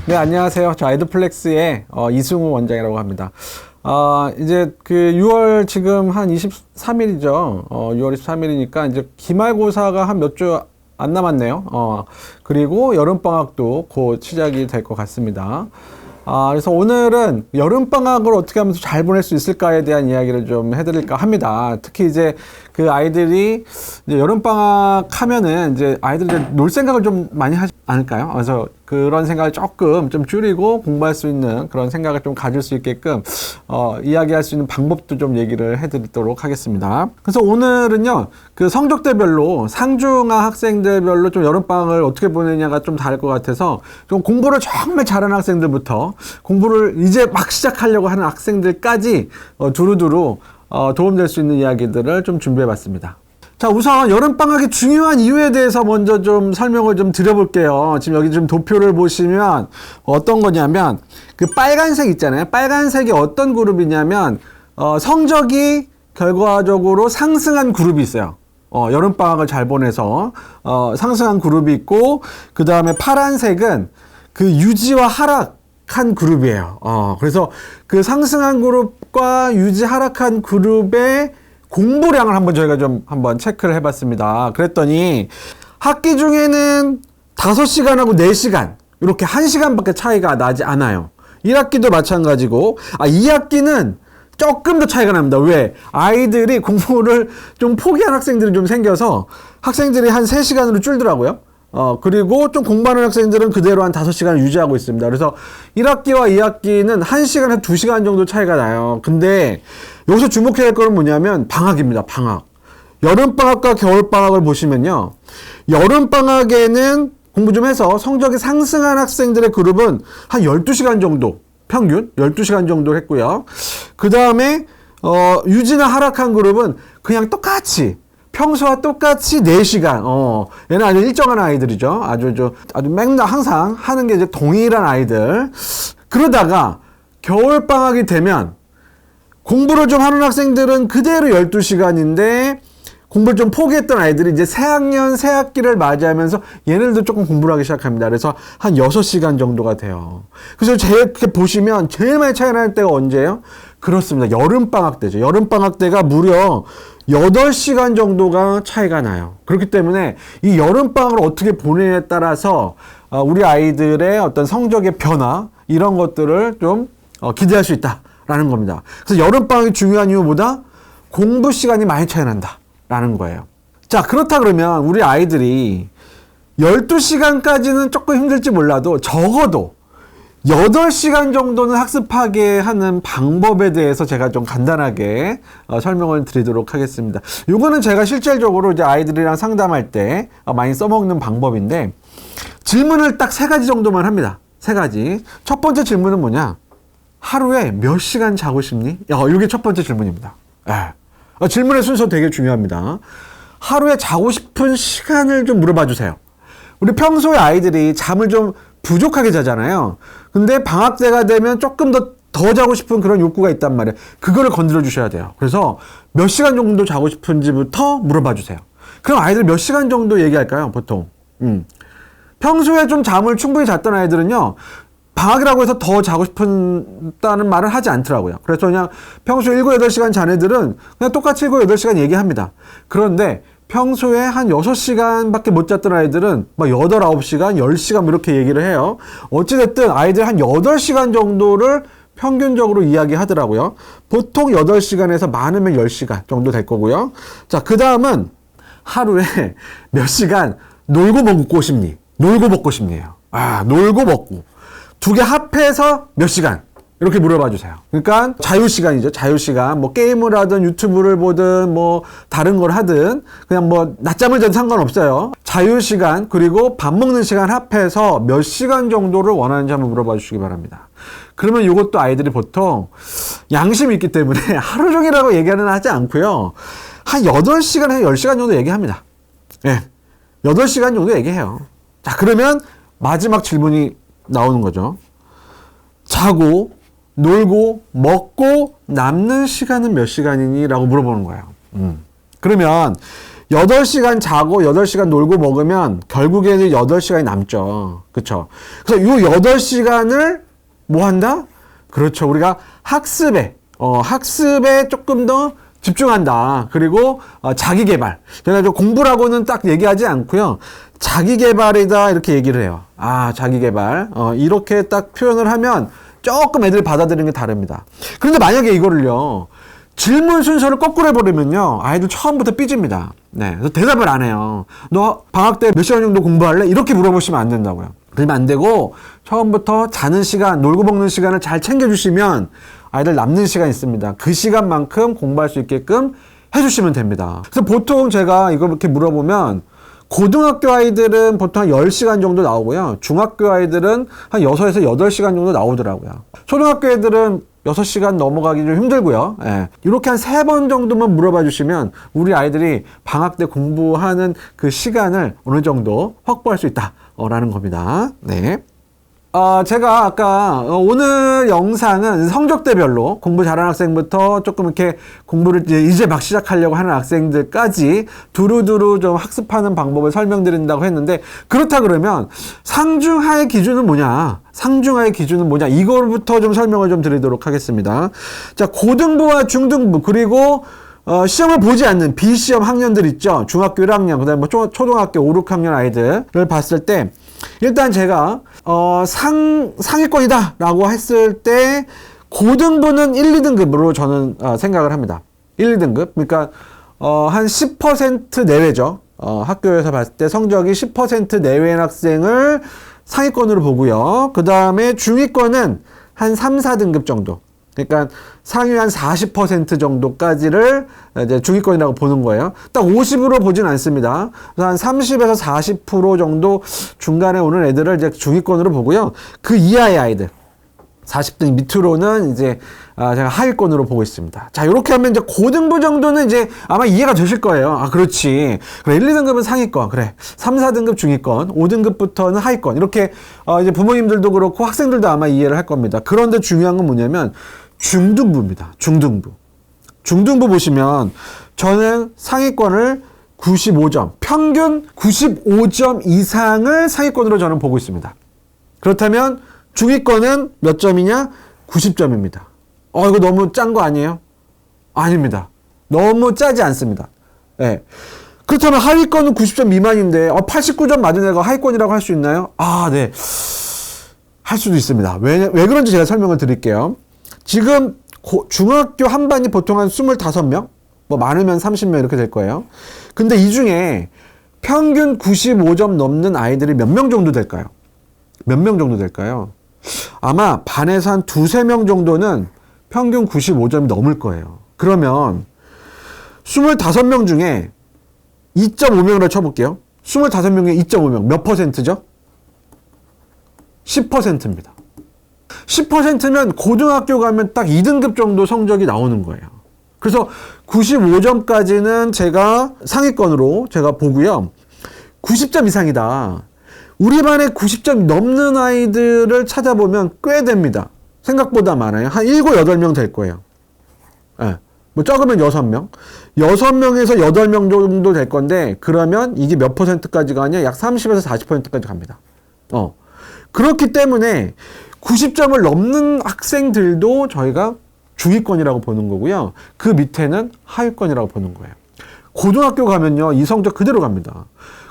네, 안녕하세요. 저 아이드플렉스의 이승우 원장이라고 합니다. 이제 그 6월 지금 한 23일이죠. 6월 23일이니까 이제 기말고사가 한 몇 주 안 남았네요. 그리고 여름방학도 곧 시작이 될 것 같습니다. 그래서 오늘은 여름방학을 어떻게 하면서 잘 보낼 수 있을까에 대한 이야기를 좀 해드릴까 합니다. 특히 이제 그 아이들이 이제 여름방학 하면은 이제 아이들이 놀 생각을 좀 많이 하지 않을까요? 그래서 그런 생각을 조금 좀 줄이고 공부할 수 있는 그런 생각을 좀 가질 수 있게끔 이야기할 수 있는 방법도 좀 얘기를 해드리도록 하겠습니다. 그래서 오늘은요, 그 성적대별로 상중하 학생들별로 좀 여름방학을 어떻게 보내냐가 좀 다를 것 같아서 좀 공부를 정말 잘하는 학생들부터 공부를 이제 막 시작하려고 하는 학생들까지 두루두루 도움될 수 있는 이야기들을 좀 준비해 봤습니다. 자, 우선 여름방학의 중요한 이유에 대해서 먼저 좀 설명을 좀 드려볼게요. 지금 여기 좀 도표를 보시면 어떤 거냐면 그 빨간색 있잖아요. 빨간색이 어떤 그룹이냐면 성적이 결과적으로 상승한 그룹이 있어요. 여름방학을 잘 보내서 상승한 그룹이 있고, 그 다음에 파란색은 그 유지와 하락한 그룹이에요. 그래서 그 상승한 그룹과 유지 하락한 그룹의 공부량을 한번 저희가 좀 한번 체크를 해봤습니다. 그랬더니 학기 중에는 5시간하고 4시간 이렇게 1시간밖에 차이가 나지 않아요. 1학기도 마찬가지고 2학기는 조금 더 차이가 납니다. 왜? 아이들이 공부를 좀 포기한 학생들이 좀 생겨서 학생들이 한 3시간으로 줄더라고요. 그리고 좀 공부하는 학생들은 그대로 한 5시간을 유지하고 있습니다. 그래서 1학기와 2학기는 1시간, 한 2시간 정도 차이가 나요. 근데 여기서 주목해야 할 거는 뭐냐면 방학입니다. 방학. 여름방학과 겨울방학을 보시면요, 여름방학에는 공부 좀 해서 성적이 상승한 학생들의 그룹은 한 12시간 정도, 평균 12시간 정도 했고요. 그 다음에 유지나 하락한 그룹은 그냥 똑같이 평소와 똑같이 4시간. 얘는 아주 일정한 아이들이죠. 아주 맨날 항상 하는 게 이제 동일한 아이들. 그러다가 겨울방학이 되면 공부를 좀 하는 학생들은 그대로 12시간인데 공부를 좀 포기했던 아이들이 이제 새학년, 새학기를 맞이하면서 얘네들도 조금 공부를 하기 시작합니다. 그래서 한 6시간 정도가 돼요. 그래서 이렇게 보시면 제일 많이 차이 나는 때가 언제예요? 그렇습니다. 여름방학 때죠. 여름방학 때가 무려 8시간 정도가 차이가 나요. 그렇기 때문에 이 여름방학을 어떻게 보내냐에 따라서 우리 아이들의 어떤 성적의 변화, 이런 것들을 좀 기대할 수 있다라는 겁니다. 그래서 여름방학이 중요한 이유보다 공부 시간이 많이 차이 난다라는 거예요. 자, 그렇다 그러면 우리 아이들이 12시간까지는 조금 힘들지 몰라도 적어도 8시간 정도는 학습하게 하는 방법에 대해서 제가 좀 간단하게 설명을 드리도록 하겠습니다. 요거는 제가 실질적으로 이제 아이들이랑 상담할 때 많이 써먹는 방법인데, 질문을 딱 3가지 정도만 합니다. 3가지. 첫 번째 질문은 뭐냐? 하루에 몇 시간 자고 싶니? 이게 첫 번째 질문입니다. 질문의 순서 되게 중요합니다. 하루에 자고 싶은 시간을 좀 물어봐 주세요. 우리 평소에 아이들이 잠을 좀 부족하게 자잖아요. 근데 방학 때가 되면 조금 더 자고 싶은 그런 욕구가 있단 말이에요. 그거를 건드려 주셔야 돼요. 그래서 몇 시간 정도 자고 싶은지부터 물어봐 주세요. 그럼 아이들 몇 시간 정도 얘기할까요, 보통? 평소에 좀 잠을 충분히 잤던 아이들은요, 방학이라고 해서 더 자고 싶다는 말을 하지 않더라고요. 그래서 그냥 평소에 7, 8시간 잔 애들은 그냥 똑같이 7, 8시간 얘기합니다. 그런데 평소에 한 6시간밖에 못 잤던 아이들은 막 8, 9시간, 10시간 이렇게 얘기를 해요. 어찌됐든 아이들 한 8시간 정도를 평균적으로 이야기하더라고요. 보통 8시간에서 많으면 10시간 정도 될 거고요. 자, 그 다음은 하루에 몇 시간 놀고 먹고 싶니? 놀고 먹고 싶니요. 놀고 먹고. 2개 합해서 몇 시간? 이렇게 물어봐 주세요. 그러니까 자유시간이죠. 자유시간. 뭐 게임을 하든 유튜브를 보든 뭐 다른 걸 하든 그냥 뭐 낮잠을 자도 상관없어요. 자유시간 그리고 밥 먹는 시간 합해서 몇 시간 정도를 원하는지 한번 물어봐 주시기 바랍니다. 그러면 이것도 아이들이 보통 양심이 있기 때문에 하루 종일이라고 얘기는 하지 않고요. 한 8시간에서 10시간 정도 얘기합니다. 8시간 정도 얘기해요. 자, 그러면 마지막 질문이 나오는 거죠. 자고 놀고 먹고 남는 시간은 몇 시간이니? 라고 물어보는 거예요. 그러면 8시간 자고 8시간 놀고 먹으면 결국에는 8시간이 남죠. 그쵸? 그래서 이 8시간을 뭐 한다? 그렇죠. 우리가 학습에 조금 더 집중한다. 그리고 자기 개발. 그래가지고 공부라고는 딱 얘기하지 않고요. 자기 개발이다 이렇게 얘기를 해요. 자기 개발. 이렇게 딱 표현을 하면 조금 애들이 받아들이는 게 다릅니다. 그런데 만약에 이거를요. 질문 순서를 거꾸로 해버리면요. 아이들 처음부터 삐집니다. 네. 그래서 대답을 안 해요. 너 방학 때 몇 시간 정도 공부할래? 이렇게 물어보시면 안 된다고요. 그러면 안 되고 처음부터 자는 시간, 놀고 먹는 시간을 잘 챙겨주시면 아이들 남는 시간 있습니다. 그 시간만큼 공부할 수 있게끔 해주시면 됩니다. 그래서 보통 제가 이거 이렇게 물어보면 고등학교 아이들은 보통 한 10시간 정도 나오고요. 중학교 아이들은 한 6에서 8시간 정도 나오더라고요. 초등학교 애들은 6시간 넘어가기 좀 힘들고요. 예. 이렇게 한 3번 정도만 물어봐 주시면 우리 아이들이 방학 때 공부하는 그 시간을 어느 정도 확보할 수 있다라는 겁니다. 네. 제가 아까 오늘 영상은 성적대별로 공부 잘하는 학생부터 조금 이렇게 공부를 이제 막 시작하려고 하는 학생들까지 두루두루 좀 학습하는 방법을 설명드린다고 했는데 그렇다 그러면 상중하의 기준은 뭐냐? 상중하의 기준은 뭐냐? 이거부터 좀 설명을 좀 드리도록 하겠습니다. 자, 고등부와 중등부 그리고 시험을 보지 않는 비시험 학년들 있죠. 중학교 1학년, 그 다음에 뭐 초등학교 5, 6학년 아이들을 봤을 때 일단 제가 상위권이다 라고 했을 때 고등부는 1, 2등급으로 저는 생각을 합니다. 1, 2등급. 그러니까 한 10% 내외죠. 학교에서 봤을 때 성적이 10% 내외인 학생을 상위권으로 보고요. 그 다음에 중위권은 한 3, 4등급 정도. 그러니까 상위 한 40% 정도까지를 이제 중위권이라고 보는 거예요. 딱 50으로 보진 않습니다. 그래서 한 30에서 40% 정도 중간에 오는 애들을 이제 중위권으로 보고요. 그 이하의 아이들 40등 밑으로는 이제 제가 하위권으로 보고 있습니다. 자, 이렇게 하면 이제 고등부 정도는 이제 아마 이해가 되실 거예요. 그렇지. 그래, 1, 2등급은 상위권. 그래. 3, 4등급 중위권. 5등급부터는 하위권. 이렇게 이제 부모님들도 그렇고 학생들도 아마 이해를 할 겁니다. 그런데 중요한 건 뭐냐면 중등부입니다. 중등부. 중등부 보시면 저는 상위권을 95점, 평균 95점 이상을 상위권으로 저는 보고 있습니다. 그렇다면 중위권은 몇 점이냐? 90점입니다. 이거 너무 짠 거 아니에요? 아닙니다. 너무 짜지 않습니다. 네. 그렇다면 하위권은 90점 미만인데 89점 맞은 애가 하위권이라고 할 수 있나요? 네. 할 수도 있습니다. 왜 그런지 제가 설명을 드릴게요. 지금 중학교 한 반이 보통 한 25명? 뭐 많으면 30명 이렇게 될 거예요. 근데 이 중에 평균 95점 넘는 아이들이 몇 명 정도 될까요? 몇 명 정도 될까요? 아마 반에서 한 2-3명 정도는 평균 95점이 넘을 거예요. 그러면 25명 중에 2.5명으로 쳐볼게요. 25명에 2.5명 몇 퍼센트죠? 10%입니다. 10%면 고등학교 가면 딱 2등급 정도 성적이 나오는 거예요. 그래서 95점까지는 제가 상위권으로 제가 보고요. 90점 이상이다. 우리 반에 90점 넘는 아이들을 찾아보면 꽤 됩니다. 생각보다 많아요. 한 7, 8명 될 거예요. 네. 뭐 적으면 6명. 6명에서 8명 정도 될 건데 그러면 이게 몇 퍼센트까지 가냐? 약 30에서 40%까지 갑니다. 그렇기 때문에 90점을 넘는 학생들도 저희가 중위권이라고 보는 거고요. 그 밑에는 하위권이라고 보는 거예요. 고등학교 가면요. 이 성적 그대로 갑니다.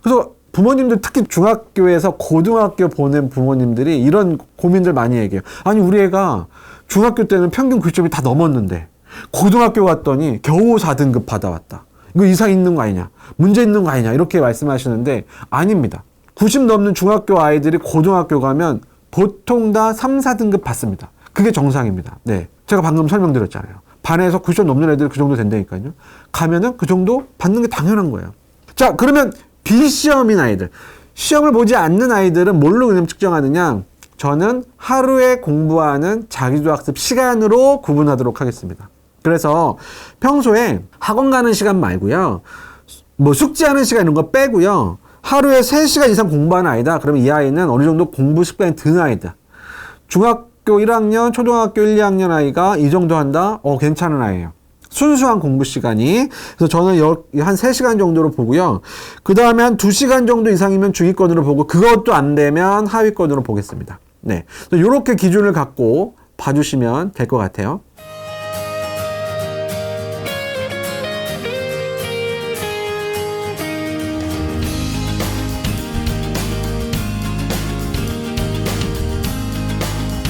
그래서 부모님들 특히 중학교에서 고등학교 보낸 부모님들이 이런 고민들 많이 얘기해요. 아니 우리 애가 중학교 때는 평균 90점이 다 넘었는데 고등학교 갔더니 겨우 4등급 받아왔다. 이거 이상 있는 거 아니냐? 문제 있는 거 아니냐? 이렇게 말씀하시는데 아닙니다. 90 넘는 중학교 아이들이 고등학교 가면 보통 다 3, 4등급 받습니다. 그게 정상입니다. 네. 제가 방금 설명드렸잖아요. 반에서 90점 넘는 애들 그 정도 된다니까요. 가면은 그 정도 받는 게 당연한 거예요. 자, 그러면 비시험인 아이들, 시험을 보지 않는 아이들은 뭘로 그냥 측정하느냐? 저는 하루에 공부하는 자기조학습 시간으로 구분하도록 하겠습니다. 그래서 평소에 학원 가는 시간 말고요. 뭐 숙제하는 시간 이런 거 빼고요. 하루에 3시간 이상 공부하는 아이다. 그러면 이 아이는 어느 정도 공부 습관이 든 아이다. 중학교 1학년, 초등학교 1, 2학년 아이가 이 정도 한다? 괜찮은 아이예요. 순수한 공부 시간이. 그래서 저는 한 3시간 정도로 보고요. 그 다음에 한 2시간 정도 이상이면 중위권으로 보고, 그것도 안 되면 하위권으로 보겠습니다. 네. 이렇게 기준을 갖고 봐주시면 될 것 같아요.